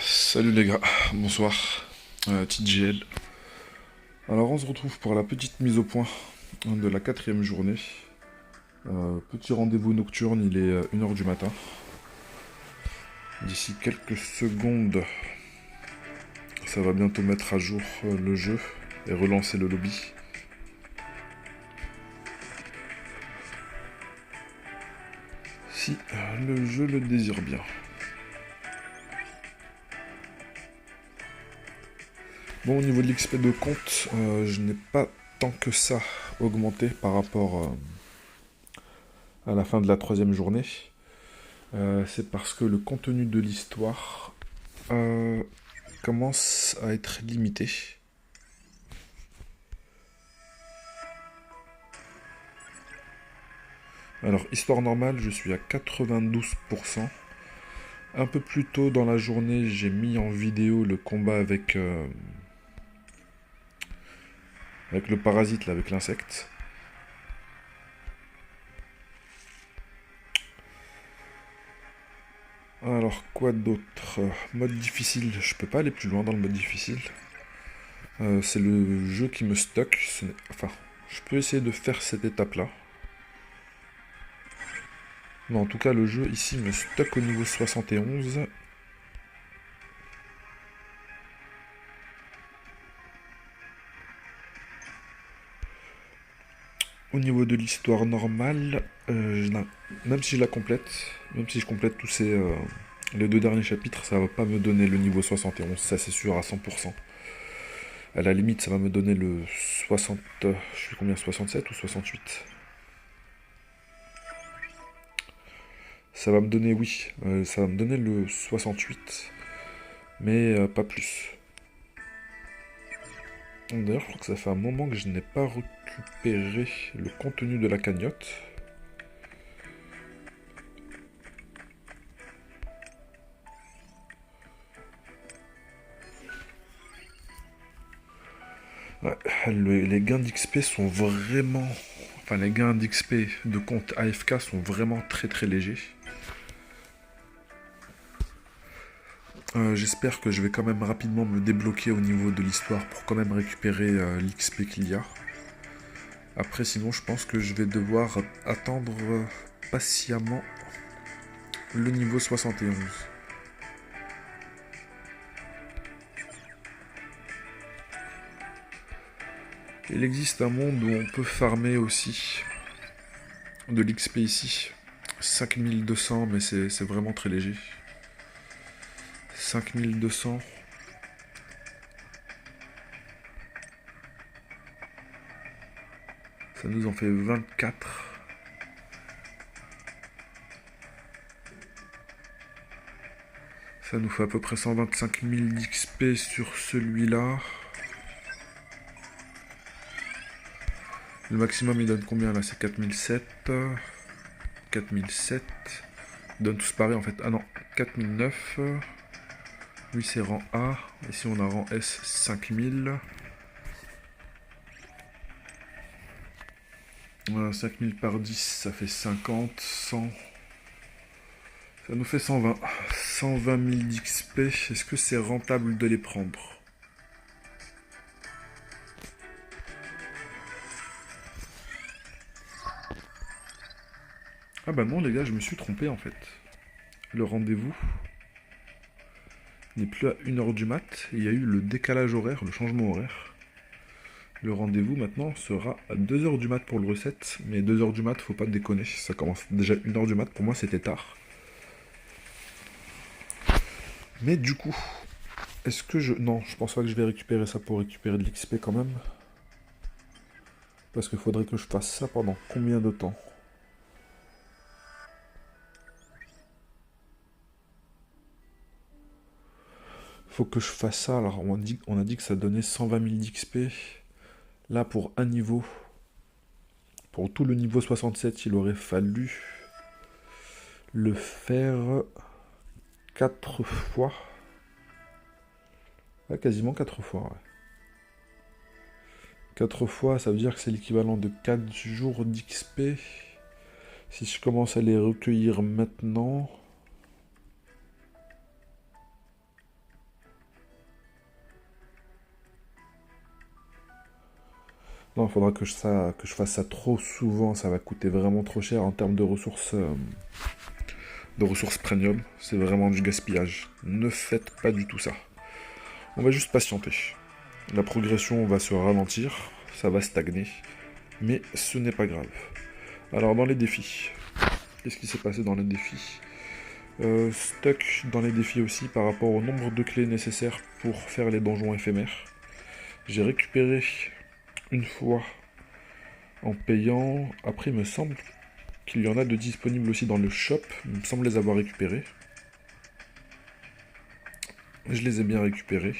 Salut les gars, bonsoir, TGL. Alors on se retrouve pour la petite mise au point de la quatrième journée. Petit rendez-vous nocturne, il est 1h du matin. D'ici quelques secondes, ça va bientôt mettre à jour le jeu et relancer le lobby. Si le jeu le désire bien. Bon, au niveau de l'XP de compte, je n'ai pas tant que ça augmenté par rapport à la fin de la troisième journée. C'est parce que le contenu de l'histoire commence à être limité. Alors, histoire normale, je suis à 92%. Un peu plus tôt dans la journée, j'ai mis en vidéo le combat avec le parasite, là, avec l'insecte. Alors, quoi d'autre? Mode difficile, je peux pas aller plus loin dans le mode difficile. C'est le jeu qui me stuck. Enfin, je peux essayer de faire cette étape-là. Mais en tout cas, le jeu ici me stuck au niveau 71. Au niveau de l'histoire normale, même si je la complète, même si je complète tous les deux derniers chapitres, ça va pas me donner le niveau 71, ça c'est sûr à 100%. À la limite, ça va me donner le 60... je suis combien, 67 ou 68? Ça va me donner, oui, ça va me donner le 68, mais pas plus. D'ailleurs, je crois que ça fait un moment que je n'ai pas récupéré le contenu de la cagnotte. Ouais, les gains d'XP sont vraiment... Enfin, les gains d'XP de compte AFK sont vraiment très très légers. J'espère que je vais quand même rapidement me débloquer au niveau de l'histoire pour quand même récupérer l'XP qu'il y a. Après, sinon, je pense que je vais devoir attendre patiemment le niveau 71. Il existe un monde où on peut farmer aussi de l'XP ici. 5200, mais c'est vraiment très léger. 5200. Ça nous en fait 24. Ça nous fait à peu près 125 000 d'XP sur celui-là. Le maximum il donne combien là? C'est 4007. 4007. Ils donnent tous pareil en fait. Ah non, 4009. Lui c'est rang A. Ici on a rang S 5000. Voilà, 5000 par 10, ça fait 50, 100. Ça nous fait 120. 120 000 d'XP. Est-ce que c'est rentable de les prendre? Ah bah non les gars, je me suis trompé en fait. Le rendez-vous n'est plus à 1h du mat. Il y a eu le décalage horaire, le changement horaire. Le rendez-vous maintenant sera à 2h du mat pour le recette. Mais 2h du mat, faut pas déconner. Ça commence déjà 1h du mat. Pour moi, c'était tard. Mais du coup, est-ce que je... Non, je pense pas que je vais récupérer ça pour récupérer de l'XP quand même. Parce qu'il faudrait que je fasse ça pendant combien de temps? Faut que je fasse ça. Alors, on a dit que ça donnait 120 000 d'XP. Là, pour un niveau, pour tout le niveau 67, il aurait fallu le faire 4 fois. Ouais, quasiment 4 fois, ouais. 4 fois, ça veut dire que c'est l'équivalent de 4 jours d'XP. Si je commence à les recueillir maintenant... Non, il faudra que je fasse ça trop souvent, ça va coûter vraiment trop cher en termes de ressources premium. C'est vraiment du gaspillage. Ne faites pas du tout ça. On va juste patienter. La progression va se ralentir, ça va stagner, mais ce n'est pas grave. Alors dans les défis, qu'est-ce qui s'est passé dans les défis? Stuck dans les défis aussi par rapport au nombre de clés nécessaires pour faire les donjons éphémères. J'ai récupéré une fois en payant. Après, il me semble qu'il y en a de disponibles aussi dans le shop. Il me semble les avoir récupérés. Je les ai bien récupérés.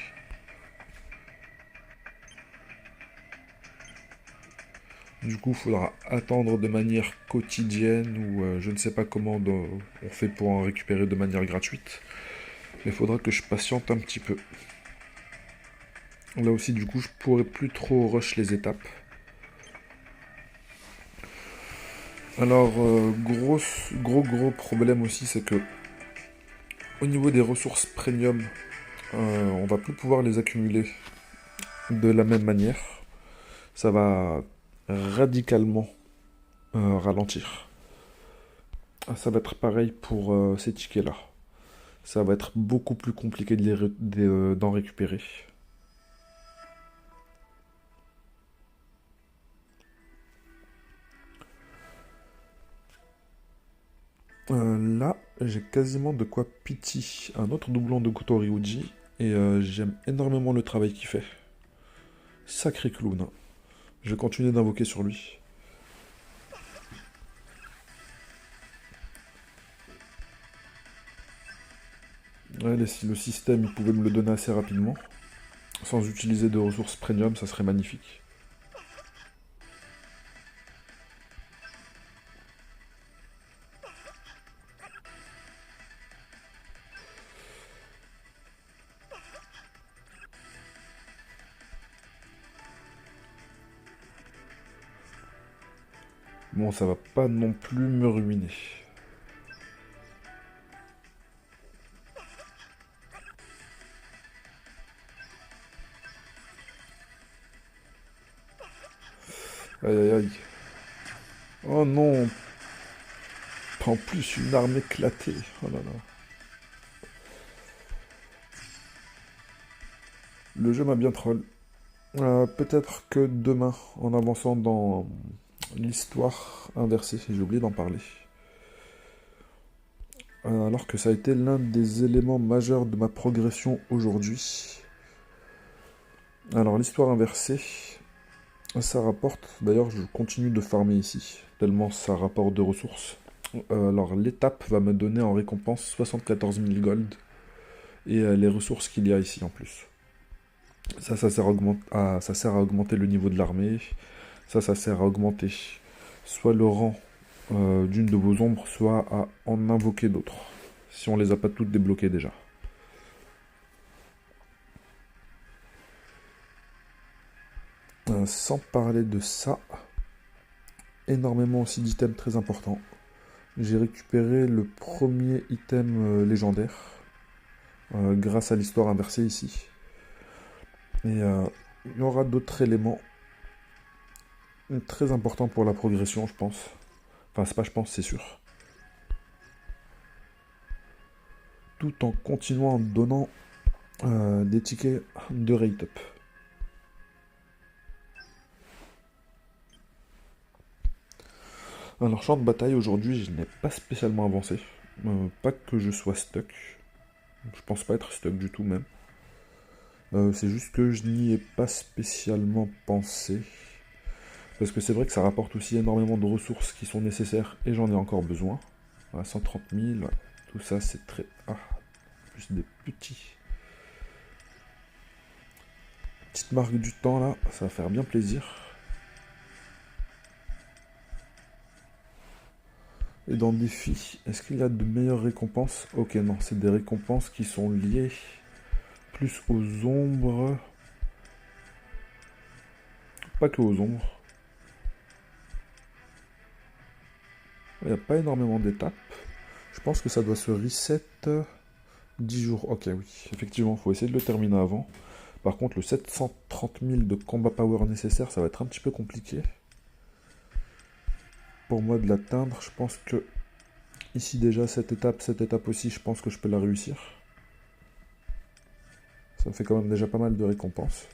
Du coup, il faudra attendre de manière quotidienne ou je ne sais pas comment on fait pour en récupérer de manière gratuite. Mais il faudra que je patiente un petit peu. Là aussi, du coup, je pourrais plus trop rush les étapes. Alors, gros problème aussi, c'est que au niveau des ressources premium, on va plus pouvoir les accumuler de la même manière. Ça va radicalement ralentir. Ça va être pareil pour ces tickets-là. Ça va être beaucoup plus compliqué d'en récupérer. Là, j'ai quasiment de quoi pity un autre doublon de Goto Ryuji. Et j'aime énormément le travail qu'il fait. Sacré clown, hein. Je vais continuer d'invoquer sur lui. Ouais, si le système il pouvait me le donner assez rapidement, sans utiliser de ressources premium, ça serait magnifique. Bon, ça va pas non plus me ruiner. Aïe aïe aïe. Oh non. En plus, une arme éclatée. Oh là là. Le jeu m'a bien troll. Peut-être que demain, en avançant dans l'histoire inversée, j'ai oublié d'en parler. Alors que ça a été l'un des éléments majeurs de ma progression aujourd'hui. Alors l'histoire inversée, ça rapporte, d'ailleurs je continue de farmer ici, tellement ça rapporte de ressources. Alors l'étape va me donner en récompense 74 000 gold et les ressources qu'il y a ici en plus. Ça sert ça sert à augmenter le niveau de l'armée. Ça sert à augmenter soit le rang d'une de vos ombres, soit à en invoquer d'autres, si on les a pas toutes débloquées déjà. Sans parler de ça, énormément aussi d'items très importants. J'ai récupéré le premier item légendaire grâce à l'histoire inversée ici. Et il y aura d'autres éléments très importants pour la progression, je pense. Enfin, c'est pas je pense, c'est sûr. Tout en continuant en donnant des tickets de rate up. Alors, champ de bataille, aujourd'hui, je n'ai pas spécialement avancé. Pas que je sois stuck. Je pense pas être stuck du tout, même. C'est juste que je n'y ai pas spécialement pensé. Parce que c'est vrai que ça rapporte aussi énormément de ressources qui sont nécessaires et j'en ai encore besoin. Voilà, 130 000, tout ça c'est très... Ah, plus des petits. Petite marque du temps là, ça va faire bien plaisir. Et dans le défi, est-ce qu'il y a de meilleures récompenses? Ok, non, c'est des récompenses qui sont liées plus aux ombres. Pas que aux ombres. Il n'y a pas énormément d'étapes. Je pense que ça doit se reset 10 jours. Ok, oui, effectivement, il faut essayer de le terminer avant. Par contre, le 730 000 de combat power nécessaire, ça va être un petit peu compliqué pour moi de l'atteindre. Je pense que ici déjà, cette étape aussi, je pense que je peux la réussir. Ça me fait quand même déjà pas mal de récompenses.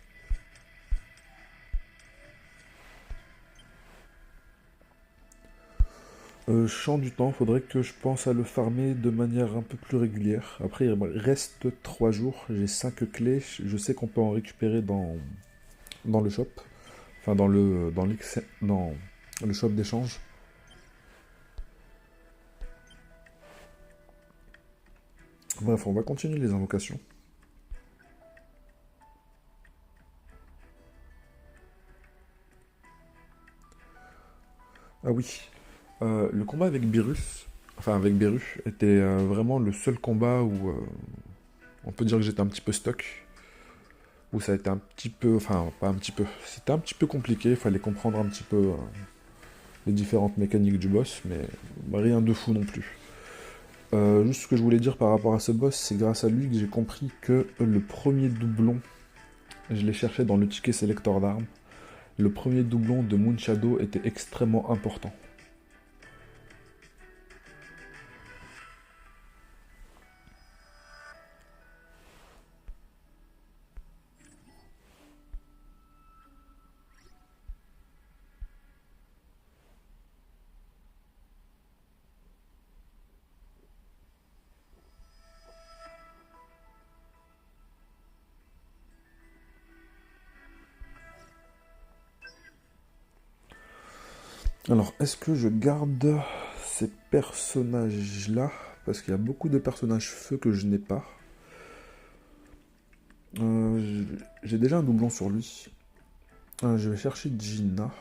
Champ du temps, faudrait que je pense à le farmer de manière un peu plus régulière. Après, il me reste 3 jours, j'ai 5 clés, je sais qu'on peut en récupérer dans le shop. Enfin, dans le shop d'échange. Bref, on va continuer les invocations. Ah oui, le combat avec Beerus, enfin avec Beru, était vraiment le seul combat où on peut dire que j'étais un petit peu stuck. Où ça a été un petit peu, enfin pas un petit peu, c'était un petit peu compliqué, il fallait comprendre un petit peu les différentes mécaniques du boss, mais rien de fou non plus. Juste ce que je voulais dire par rapport à ce boss, c'est grâce à lui que j'ai compris que le premier doublon, je l'ai cherché dans le ticket sélecteur d'armes, le premier doublon de Moon Shadow était extrêmement important. Alors, est-ce que je garde ces personnages-là? Parce qu'il y a beaucoup de personnages feu que je n'ai pas. J'ai déjà un doublon sur lui. Je vais chercher Gina.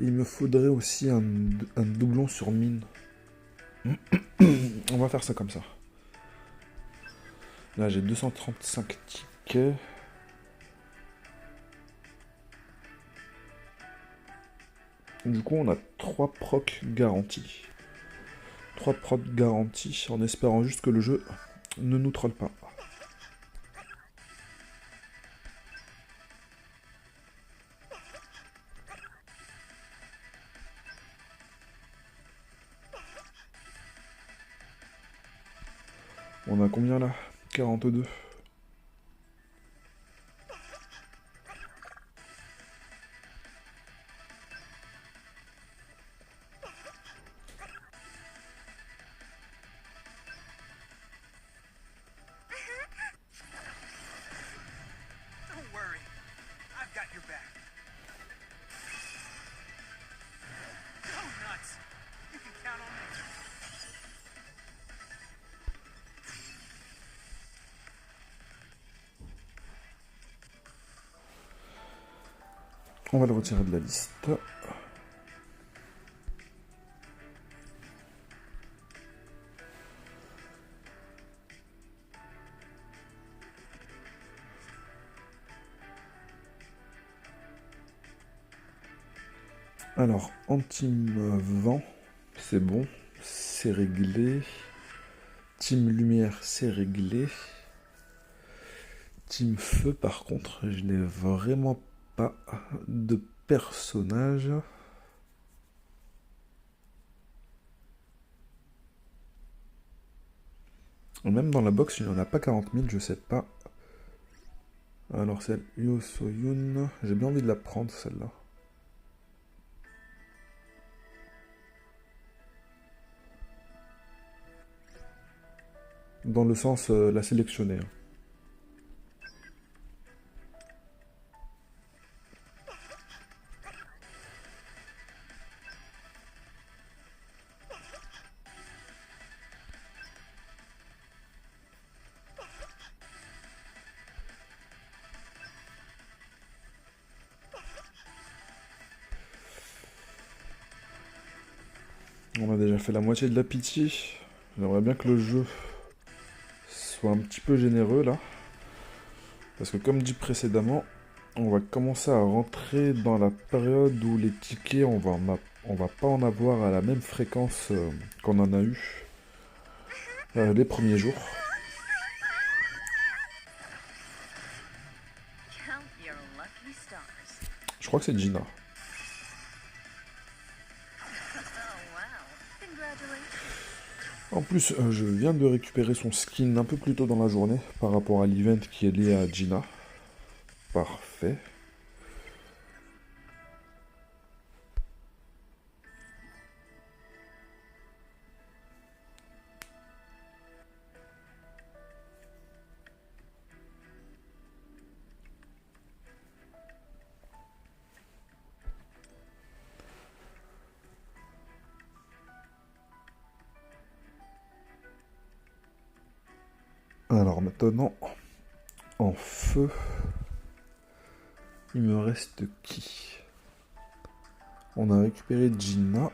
Il me faudrait aussi un doublon sur Mine. On va faire ça comme ça. Là, j'ai 235 tickets. Du coup, on a 3 procs garantis. 3 procs garantis en espérant juste que le jeu ne nous troll pas. On a combien là? 42. Don't worry. I've got your back. Go nuts. You can count on me. On va le retirer de la liste. Alors, Antim Vent, c'est bon, c'est réglé. Team Lumière, c'est réglé. Team Feu, par contre, je n'ai vraiment pas de personnage. Même dans la box, il n'y en a pas 40 000, je sais pas. Alors, celle Yo Soyun, j'ai bien envie de la prendre, celle-là. Dans le sens, la sélectionner. On a déjà fait la moitié de la pitié. J'aimerais bien que le jeu soit un petit peu généreux là. Parce que comme dit précédemment, on va commencer à rentrer dans la période où les tickets, on va pas en avoir à la même fréquence qu'on en a eu les premiers jours. Count your lucky stars. Je crois que c'est Gina. Oh wow. Congratulations. En plus, je viens de récupérer son skin un peu plus tôt dans la journée par rapport à l'event qui est lié à Gina. Parfait. Alors maintenant, en feu, il me reste qui? On a récupéré Gina.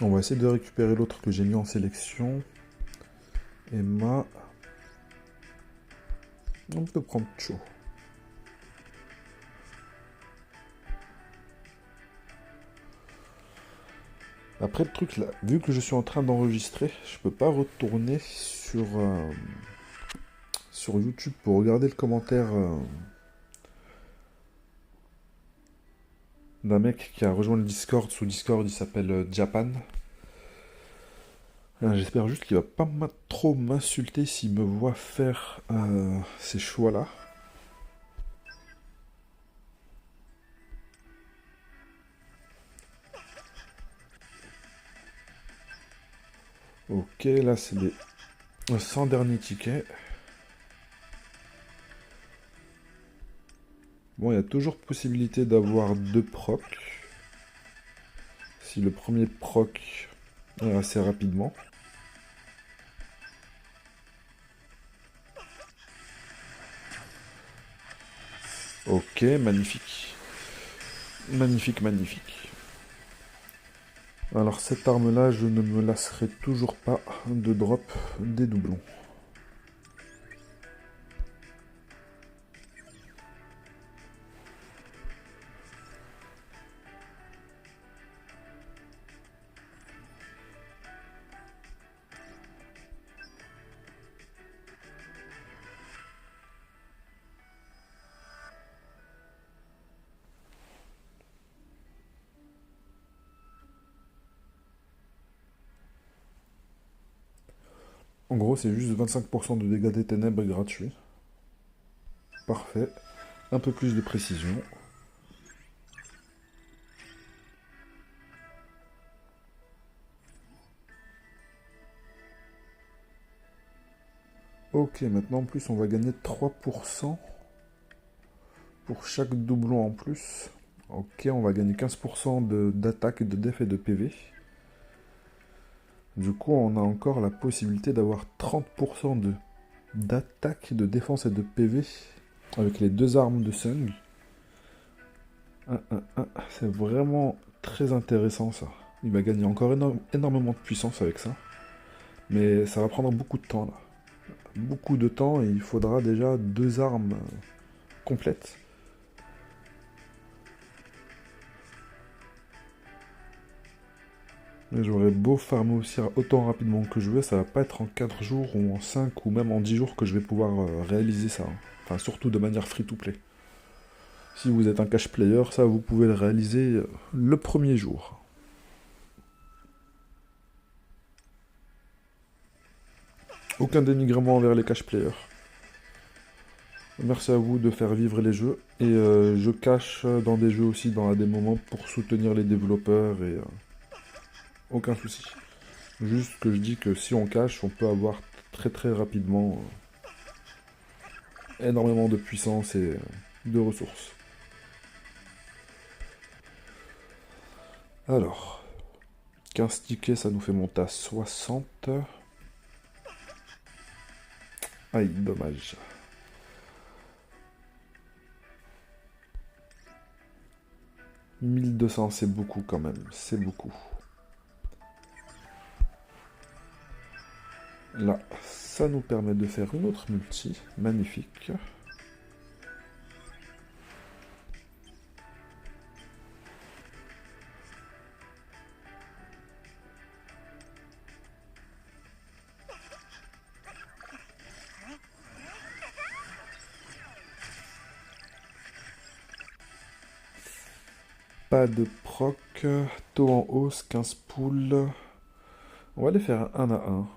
On va essayer de récupérer l'autre que j'ai mis en sélection. Emma. On peut prendre Cho. Après le truc là, vu que je suis en train d'enregistrer, je peux pas retourner sur YouTube pour regarder le commentaire d'un mec qui a rejoint le Discord. Sous Discord, il s'appelle Japan. J'espère juste qu'il va pas trop m'insulter s'il me voit faire ces choix-là. Ok, là c'est les 100 derniers tickets. Bon, il y a toujours possibilité d'avoir 2 procs. Si le premier proc assez rapidement. Ok, magnifique. Magnifique, magnifique. Alors cette arme-là, je ne me lasserai toujours pas de drop des doublons. En gros, c'est juste 25% de dégâts des ténèbres gratuits. Parfait. Un peu plus de précision. Ok, maintenant en plus on va gagner 3% pour chaque doublon en plus. Ok, on va gagner 15% d'attaque, de def et de PV. Du coup, on a encore la possibilité d'avoir 30% d'attaque, de défense et de PV avec les 2 armes de Sung. C'est vraiment très intéressant ça. Il va gagner encore énormément de puissance avec ça. Mais ça va prendre beaucoup de temps là. Beaucoup de temps et il faudra déjà 2 armes complètes. Mais j'aurais beau farmer aussi autant rapidement que je veux, ça va pas être en 4 jours ou en 5 ou même en 10 jours que je vais pouvoir réaliser ça. Enfin, surtout de manière free-to-play. Si vous êtes un cash player, ça vous pouvez le réaliser le premier jour. Aucun dénigrement envers les cash players. Merci à vous de faire vivre les jeux. Et je cache dans des jeux aussi dans des moments pour soutenir les développeurs et aucun souci. Juste que je dis que si on cache, on peut avoir très très rapidement énormément de puissance et de ressources. Alors, 15 tickets, ça nous fait monter à 60. Aïe, dommage. « 1200, c'est beaucoup quand même, c'est beaucoup. » Là, ça nous permet de faire une autre multi, magnifique. Pas de proc. Taux en hausse, 15 poules. On va les faire un à un.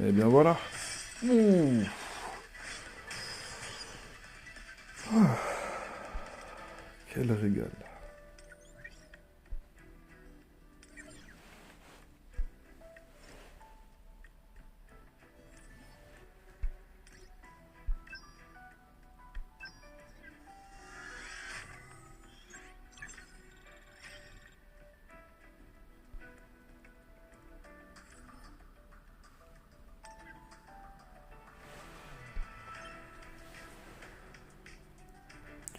Et bien voilà. Ouh. Ah, quel régal.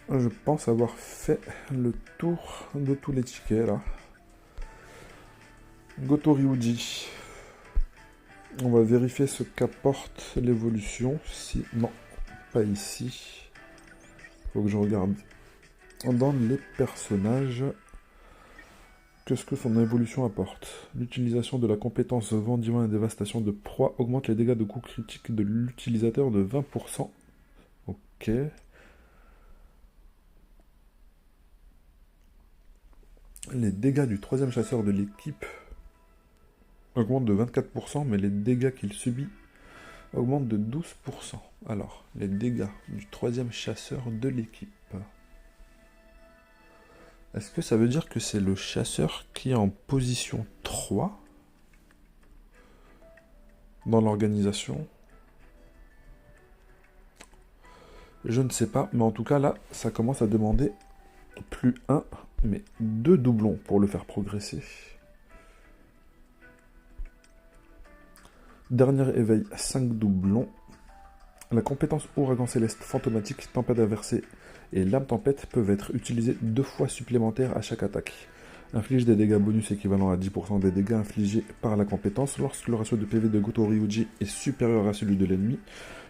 Je pense avoir fait le tour de tous les tickets là. Goto Ryuji. On va vérifier ce qu'apporte l'évolution. Si. Non, pas ici. Faut que je regarde dans les personnages. Qu'est-ce que son évolution apporte? L'utilisation de la compétence vent divin et dévastation de proie augmente les dégâts de coups critiques de l'utilisateur de 20%. Ok. Les dégâts du troisième chasseur de l'équipe augmentent de 24%, mais les dégâts qu'il subit augmentent de 12%. Alors, les dégâts du troisième chasseur de l'équipe. Est-ce que ça veut dire que c'est le chasseur qui est en position 3 dans l'organisation? Je ne sais pas, mais en tout cas là, ça commence à demander plus 1, mais 2 doublons pour le faire progresser. Dernier éveil, 5 doublons. La compétence Ouragan Céleste Fantomatique, Tempête Inversée et Lame Tempête peuvent être utilisées 2 fois supplémentaires à chaque attaque. Inflige des dégâts bonus équivalents à 10% des dégâts infligés par la compétence lorsque le ratio de PV de Goto Ryuji est supérieur à celui de l'ennemi.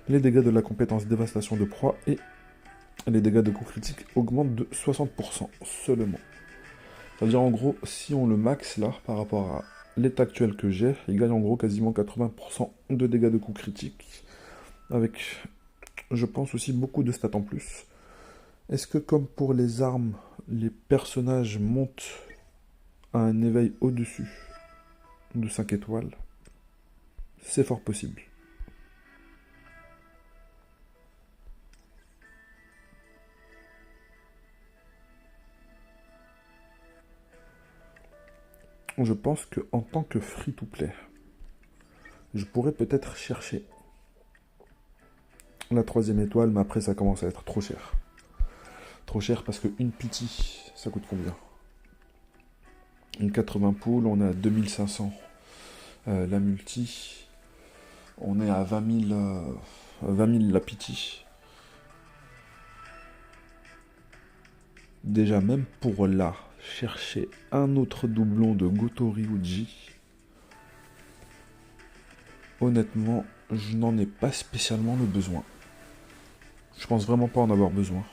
Les dégâts de la compétence Dévastation de proie et les dégâts de coups critiques augmentent de 60% seulement. C'est-à-dire en gros, si on le max là, par rapport à l'état actuel que j'ai, il gagne en gros quasiment 80% de dégâts de coups critiques. Avec, je pense aussi, beaucoup de stats en plus. Est-ce que comme pour les armes, les personnages montent à un éveil au-dessus de 5 étoiles? C'est fort possible. Je pense que en tant que free-to-play, je pourrais peut-être chercher la 3e étoile, mais après ça commence à être trop cher. Trop cher parce qu'une pity, ça coûte combien? Une 80 poules, on est à 2500. La multi, on est à 20 000 la pity. Déjà, même pour là, chercher un autre doublon de Goto Ryuji, honnêtement, je n'en ai pas spécialement le besoin. Je pense vraiment pas en avoir besoin.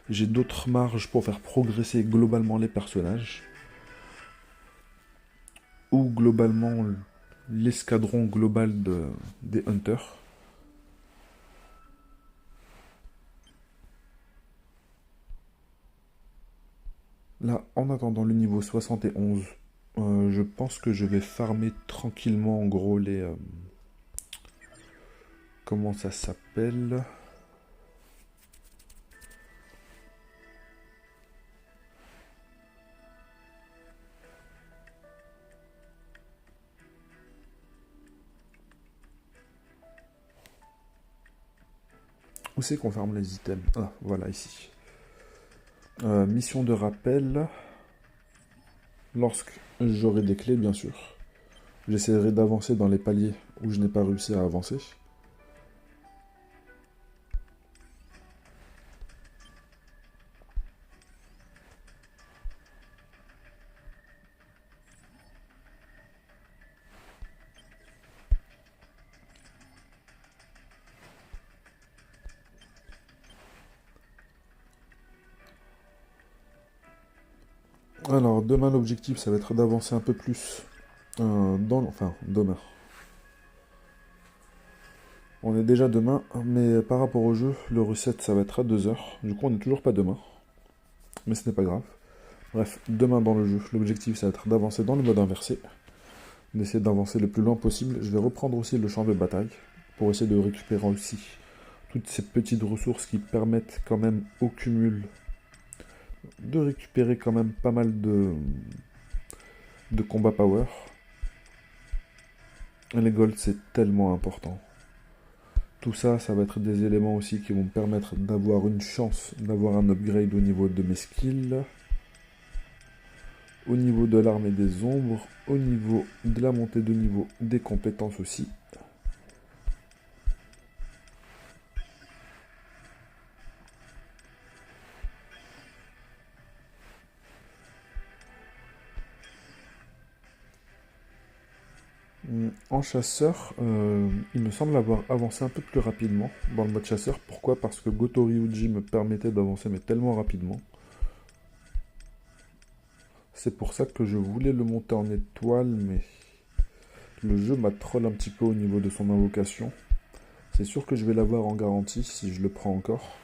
J'ai d'autres marges pour faire progresser globalement les personnages. Ou globalement l'escadron global des Hunters. Là, en attendant le niveau 71, je pense que je vais farmer tranquillement en gros les... comment ça s'appelle? Où c'est qu'on farme les items? Ah, voilà, ici. Mission de rappel. Lorsque j'aurai des clés, bien sûr. J'essaierai d'avancer dans les paliers où je n'ai pas réussi à avancer. Alors, demain, l'objectif, ça va être d'avancer un peu plus Enfin, demain. On est déjà demain, mais par rapport au jeu, le reset, ça va être à 2 heures. Du coup, on n'est toujours pas demain, mais ce n'est pas grave. Bref, demain dans le jeu, l'objectif, ça va être d'avancer dans le mode inversé, d'essayer d'avancer le plus loin possible. Je vais reprendre aussi le champ de bataille, pour essayer de récupérer aussi toutes ces petites ressources qui permettent quand même au cumul de récupérer quand même pas mal de combat power. Et les golds, c'est tellement important. Tout ça, ça va être des éléments aussi qui vont me permettre d'avoir une chance d'avoir un upgrade au niveau de mes skills, au niveau de l'armée des ombres, au niveau de la montée de niveau des compétences aussi. En chasseur, il me semble avoir avancé un peu plus rapidement dans le mode chasseur. Pourquoi? Parce que Goto Ryuji me permettait d'avancer mais tellement rapidement. C'est pour ça que je voulais le monter en étoile, mais le jeu m'a troll un petit peu au niveau de son invocation. C'est sûr que je vais l'avoir en garantie si je le prends encore.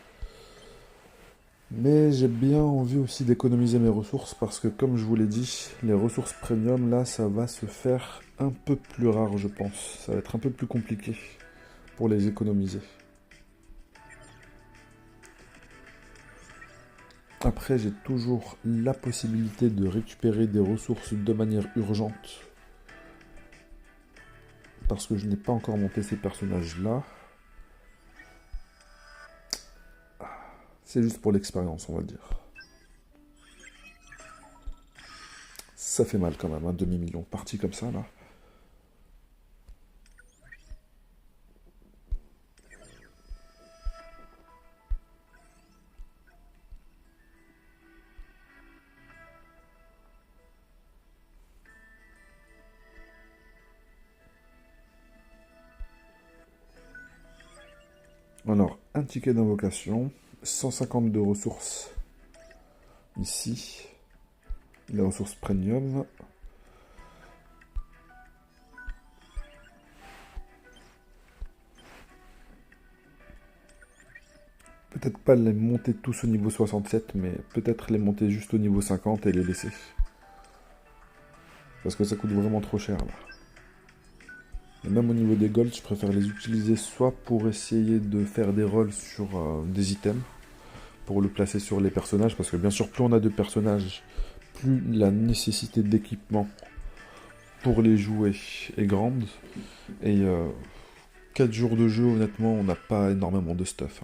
Mais j'ai bien envie aussi d'économiser mes ressources parce que comme je vous l'ai dit, les ressources premium là ça va se faire un peu plus rare je pense. Ça va être un peu plus compliqué pour les économiser. Après j'ai toujours la possibilité de récupérer des ressources de manière urgente. Parce que je n'ai pas encore monté ces personnages là. C'est juste pour l'expérience on va dire. Ça fait mal quand même, un demi-million parti comme ça là. Alors, un ticket d'invocation, 150 de ressources ici, les ressources premium. Peut-être pas les monter tous au niveau 67, mais peut-être les monter juste au niveau 50 et les laisser. Parce que ça coûte vraiment trop cher là. Et même au niveau des golds, je préfère les utiliser soit pour essayer de faire des rolls sur des items, pour le placer sur les personnages, parce que bien sûr plus on a de personnages, plus la nécessité d'équipement pour les jouer est grande. Et 4 jours de jeu, honnêtement, on n'a pas énormément de stuff.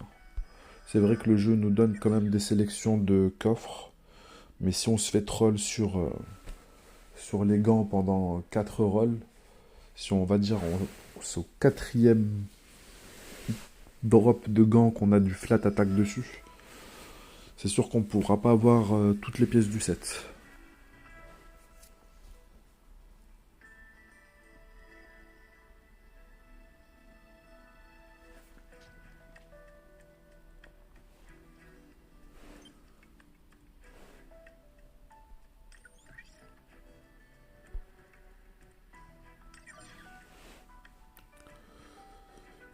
C'est vrai que le jeu nous donne quand même des sélections de coffres, mais si on se fait troll sur les gants pendant 4 rolls, si on va dire c'est au 4e drop de gants qu'on a du flat attack dessus, c'est sûr qu'on pourra pas avoir toutes les pièces du set.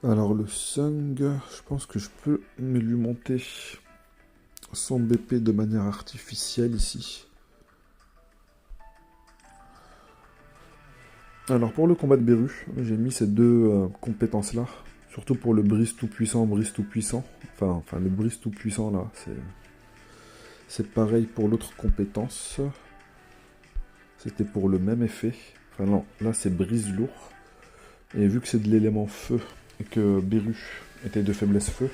Alors le Sung, je pense que je peux me lui monter son BP de manière artificielle ici. Alors pour le combat de Beru, j'ai mis ces deux compétences là, surtout pour le brise tout puissant, enfin le brise tout puissant là, c'est pareil pour l'autre compétence. C'était pour le même effet. Enfin non, là c'est brise lourd. Et vu que c'est de l'élément feu et que Beru était de faiblesse feu,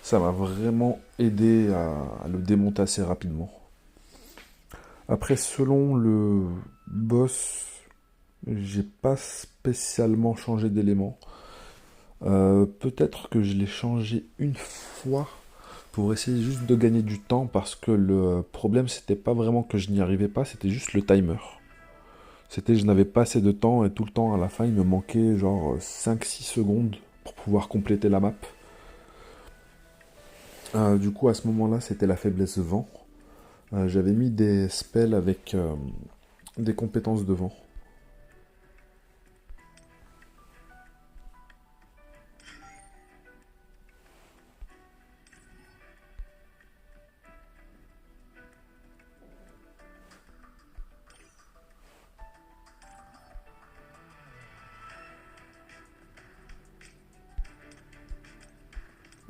ça m'a vraiment aidé à le démonter assez rapidement. Après, selon le boss, j'ai pas spécialement changé d'élément. Peut-être que je l'ai changé une fois pour essayer juste de gagner du temps parce que le problème c'était pas vraiment que je n'y arrivais pas, c'était juste le timer. C'était je n'avais pas assez de temps et tout le temps à la fin il me manquait genre 5-6 secondes pour pouvoir compléter la map. Du coup à ce moment-là c'était la faiblesse vent. J'avais mis des spells avec des compétences devant.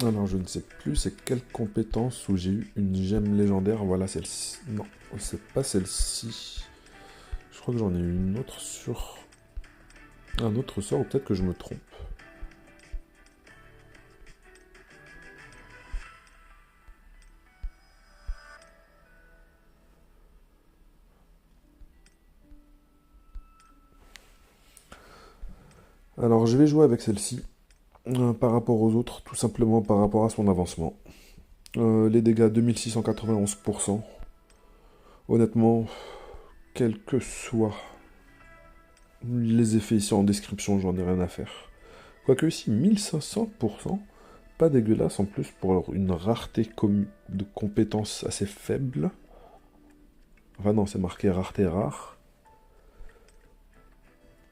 Alors je ne sais plus c'est quelle compétence où j'ai eu une gemme légendaire. Voilà celle-ci. Non, c'est pas celle-ci. Je crois que j'en ai eu une autre sur un autre sort, ou peut-être que je me trompe. Alors je vais jouer avec celle-ci par rapport aux autres, tout simplement par rapport à son avancement. Les dégâts 2691%. Honnêtement, quels que soient les effets ici en description, j'en ai rien à faire. Quoique ici, 1500%, pas dégueulasse en plus pour une rareté de compétences assez faible. Enfin non, c'est marqué rareté rare.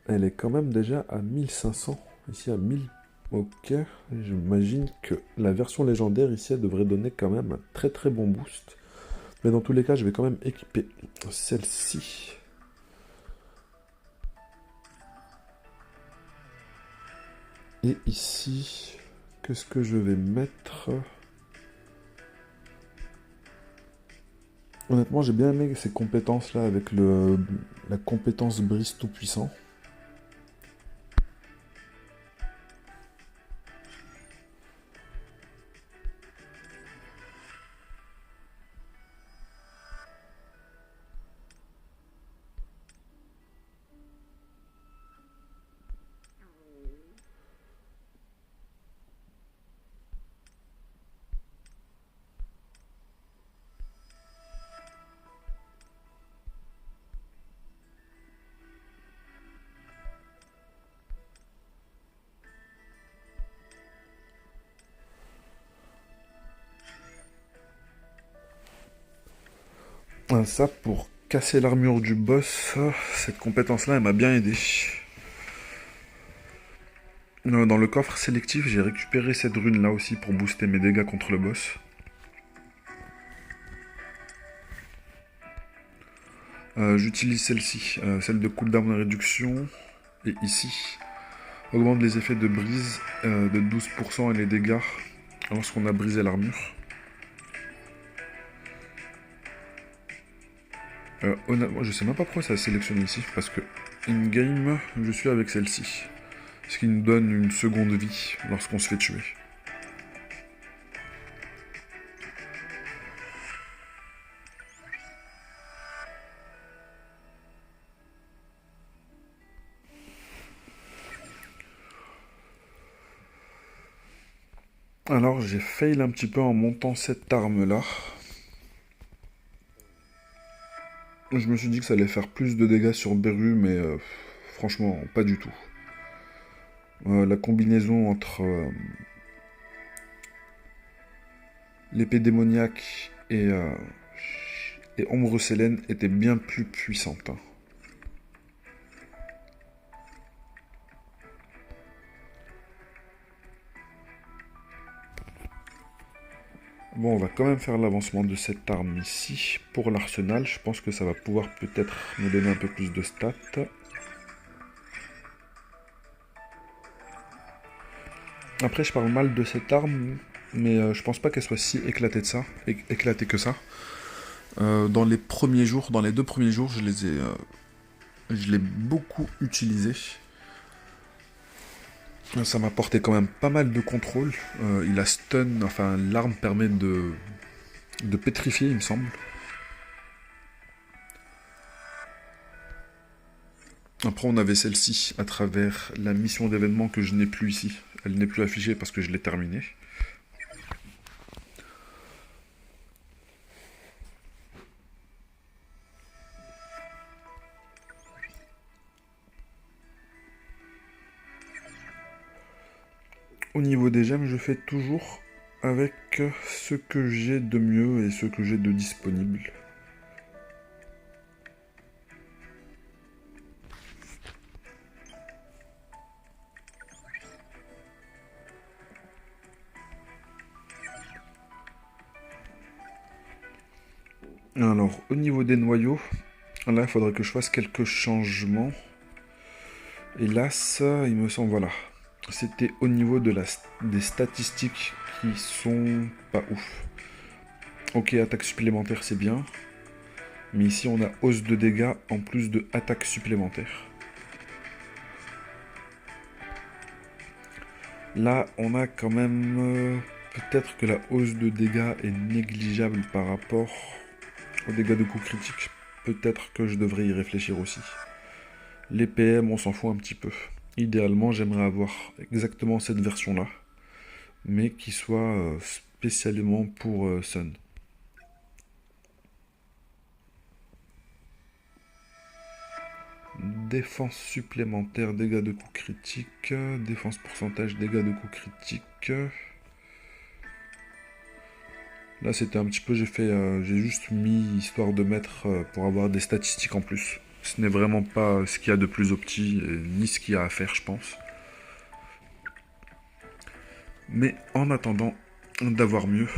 Elle est quand même déjà à 1500. Ici à 1000. Ok, j'imagine que la version légendaire ici, elle devrait donner quand même un très très bon boost. Mais dans tous les cas, je vais quand même équiper celle-ci. Et ici, qu'est-ce que je vais mettre? Honnêtement, j'ai bien aimé ces compétences-là avec la compétence brise tout puissant. Ça, pour casser l'armure du boss, cette compétence-là, elle m'a bien aidé. Dans le coffre sélectif, j'ai récupéré cette rune-là aussi pour booster mes dégâts contre le boss. J'utilise celle-ci, celle de cooldown réduction. Et ici, augmente les effets de brise de 12% et les dégâts lorsqu'on a brisé l'armure. Honnêtement, je sais même pas pourquoi ça a sélectionné ici, parce que in-game, je suis avec celle-ci. Ce qui nous donne une seconde vie lorsqu'on se fait tuer. Alors j'ai fail un petit peu en montant cette arme-là. Je me suis dit que ça allait faire plus de dégâts sur Beru, mais franchement, pas du tout. La combinaison entre l'épée démoniaque et Ombre Sélène était bien plus puissante. Hein. Bon, on va quand même faire l'avancement de cette arme ici. Pour l'arsenal, je pense que ça va pouvoir peut-être nous donner un peu plus de stats. Après, je parle mal de cette arme, mais je pense pas qu'elle soit si éclatée que ça. Dans les premiers jours, dans les 2 premiers jours, je l'ai beaucoup utilisée. Ça m'a apporté quand même pas mal de contrôle. Il a stun, enfin l'arme permet de pétrifier, il me semble. Après on avait celle-ci à travers la mission d'événement que je n'ai plus ici. Elle n'est plus affichée parce que je l'ai terminée. Au niveau des gemmes, je fais toujours avec ce que j'ai de mieux et ce que j'ai de disponible. Alors, au niveau des noyaux, là, il faudrait que je fasse quelques changements. Hélas, il me semble, voilà. C'était au niveau des statistiques qui sont pas ouf. Ok, attaque supplémentaire, c'est bien. Mais ici, on a hausse de dégâts en plus de attaque supplémentaire. Là, on a quand même... peut-être que la hausse de dégâts est négligeable par rapport aux dégâts de coups critiques. Peut-être que je devrais y réfléchir aussi. Les PM, on s'en fout un petit peu. Idéalement, j'aimerais avoir exactement cette version-là, mais qui soit spécialement pour Sun. Défense supplémentaire, dégâts de coups critiques. Défense pourcentage, dégâts de coups critiques. Là, c'était un petit peu, j'ai juste mis histoire de mettre pour avoir des statistiques en plus. Ce n'est vraiment pas ce qu'il y a de plus opti, ni ce qu'il y a à faire, je pense. Mais en attendant d'avoir mieux,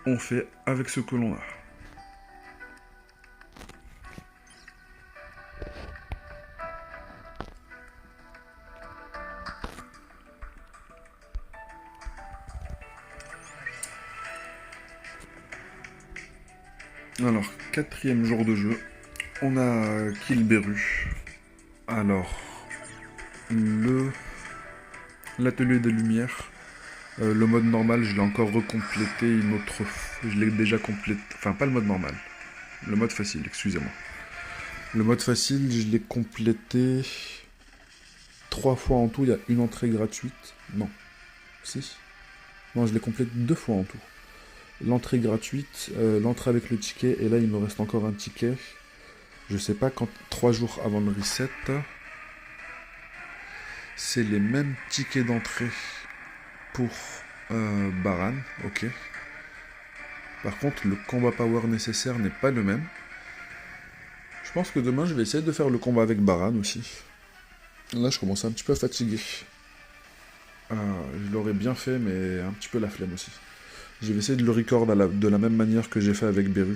on fait avec ce que l'on a. Alors, quatrième jour de jeu, on a Kill Beru. Alors, l'atelier des lumières, le mode normal, je l'ai encore recomplété une autre fois. Je l'ai déjà complété, enfin pas le mode normal, le mode facile, excusez-moi. Le mode facile, je l'ai complété 3 fois en tout, il y a une entrée gratuite. Non, si. Non, je l'ai complété 2 fois en tout. L'entrée gratuite, l'entrée avec le ticket, et là il me reste encore un ticket. Je sais pas quand, 3 jours avant le reset. C'est les mêmes tickets d'entrée pour Baran, ok. Par contre, le combat power nécessaire n'est pas le même. Je pense que demain je vais essayer de faire le combat avec Baran aussi. Là je commence un petit peu à fatiguer. Je l'aurais bien fait, mais un petit peu la flemme aussi. Je vais essayer de le record de la même manière que j'ai fait avec Beru.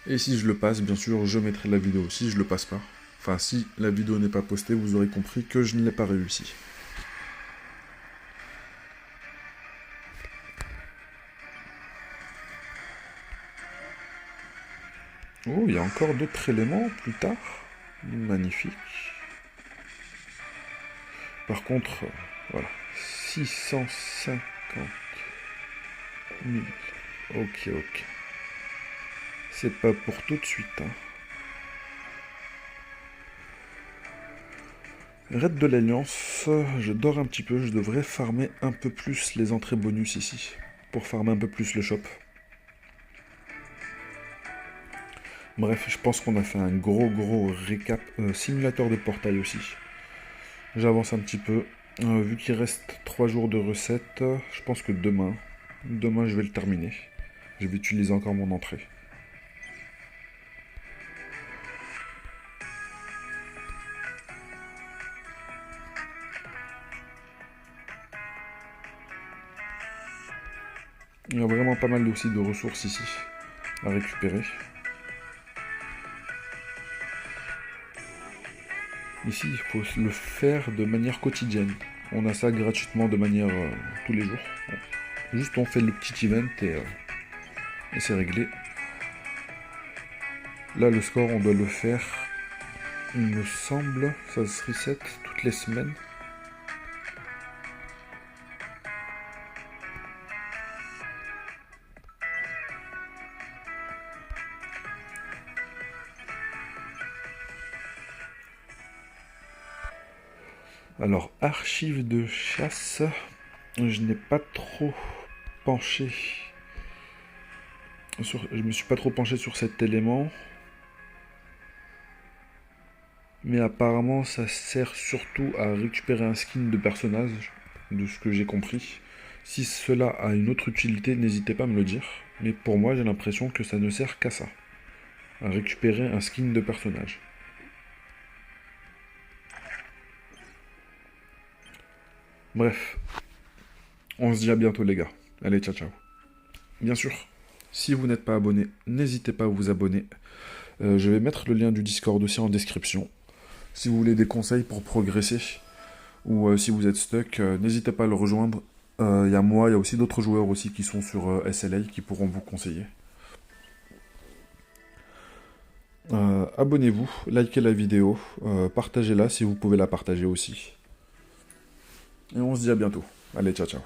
Et si je le passe, bien sûr, je mettrai la vidéo. Si je le passe pas, enfin si la vidéo n'est pas postée, vous aurez compris que je ne l'ai pas réussi. Oh, il y a encore d'autres éléments plus tard. Magnifique. Par contre, voilà. 650 000. Ok, ok. C'est pas pour tout de suite. Hein. Raid de l'Alliance, je dors un petit peu. Je devrais farmer un peu plus les entrées bonus ici. Pour farmer un peu plus le shop. Bref, je pense qu'on a fait un gros récap. Simulateur de portail aussi. J'avance un petit peu. Vu qu'il reste 3 jours de recette, je pense que demain je vais le terminer. Je vais utiliser encore mon entrée. Il y a vraiment pas mal aussi de ressources ici à récupérer. Ici, il faut le faire de manière quotidienne. On a ça gratuitement de manière tous les jours. Juste on fait le petit event et c'est réglé. Là, le score, on doit le faire, il me semble, ça se reset toutes les semaines. Alors, archives de chasse, je n'ai pas trop penché je me suis pas trop penché sur cet élément. Mais apparemment, ça sert surtout à récupérer un skin de personnage, de ce que j'ai compris. Si cela a une autre utilité, n'hésitez pas à me le dire. Mais pour moi, j'ai l'impression que ça ne sert qu'à ça. À récupérer un skin de personnage. Bref. On se dit à bientôt les gars. Allez, ciao ciao. Bien sûr, Si vous n'êtes pas abonné, n'hésitez pas à vous abonner. Je vais mettre le lien du Discord aussi en description. Si vous voulez des conseils pour progresser, ou si vous êtes stuck, n'hésitez pas à le rejoindre. Il y a moi, il y a aussi d'autres joueurs aussi qui sont sur SLA qui pourront vous conseiller. Abonnez-vous, likez la vidéo, partagez-la si vous pouvez la partager aussi. Et on se dit à bientôt. Allez, ciao ciao.